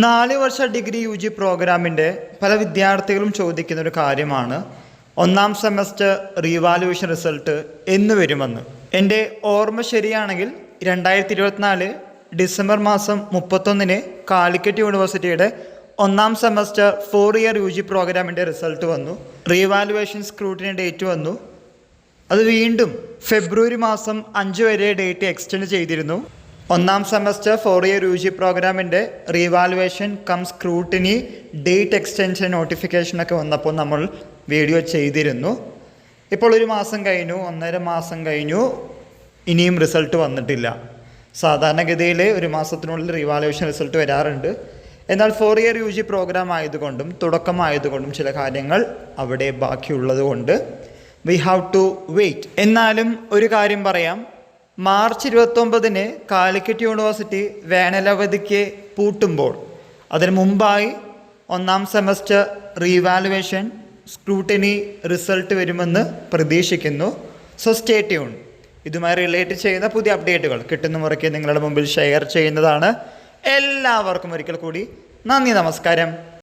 4 വർഷ degree UG പ്രോഗ്രാമിൻ്റെ പല വിദ്യാർത്ഥികളും ചോദിക്കുന്ന ഒരു കാര്യമാണ് ഒന്നാം സെമസ്റ്റർ റീവാലുവേഷൻ റിസൾട്ട് എന്ന് വരുമെന്ന്. എൻ്റെ ഓർമ്മ ശരിയാണെങ്കിൽ 2024 ഡിസംബർ മാസം 31 കാലിക്കറ്റ് യൂണിവേഴ്സിറ്റിയുടെ ഒന്നാം സെമസ്റ്റർ 4 ഇയർ UG പ്രോഗ്രാമിൻ്റെ റിസൾട്ട് വന്നു. റീവാലുവേഷൻ സ്ക്രൂട്ടിനി ഡേറ്റ് വന്നു. അത് വീണ്ടും ഫെബ്രുവരി മാസം 5 വരെ ഡേറ്റ് എക്സ്റ്റെൻഡ് ചെയ്തിരുന്നു. ഒന്നാം സെമസ്റ്റർ 4 ഇയർ UG പ്രോഗ്രാമിൻ്റെ revaluation cum scrutiny date extension നോട്ടിഫിക്കേഷനൊക്കെ വന്നപ്പോൾ നമ്മൾ വീഡിയോ ചെയ്തിരുന്നു. ഇപ്പോൾ 1 മാസം കഴിഞ്ഞു, 1.5 മാസം കഴിഞ്ഞു, ഇനിയും റിസൾട്ട് വന്നിട്ടില്ല. സാധാരണഗതിയിൽ 1 മാസത്തിനുള്ളിൽ റീവാലുവേഷൻ റിസൾട്ട് വരാറുണ്ട്. എന്നാൽ 4 ഇയർ UG പ്രോഗ്രാം ആയതുകൊണ്ടും തുടക്കമായതുകൊണ്ടും ചില കാര്യങ്ങൾ അവിടെ ബാക്കിയുള്ളത് കൊണ്ട് വി ഹാവ് ടു വെയിറ്റ്. എന്നാലും ഒരു കാര്യം പറയാം, മാർച്ച് 29 കാലിക്കറ്റ് യൂണിവേഴ്സിറ്റി വേനലവധിക്ക് പൂട്ടുമ്പോൾ അതിന് മുമ്പായി ഒന്നാം സെമസ്റ്റർ റീവാലുവേഷൻ സ്ക്രൂട്ടിനി റിസൾട്ട് വരുമെന്ന് പ്രതീക്ഷിക്കുന്നു. So stay tune. ഇതുമായി റിലേറ്റ് ചെയ്യുന്ന പുതിയ അപ്ഡേറ്റുകൾ കിട്ടുന്ന മുറയ്ക്ക് നിങ്ങളുടെ മുമ്പിൽ ഷെയർ ചെയ്യുന്നതാണ്. എല്ലാവർക്കും ഒരിക്കൽ കൂടി നന്ദി, നമസ്കാരം.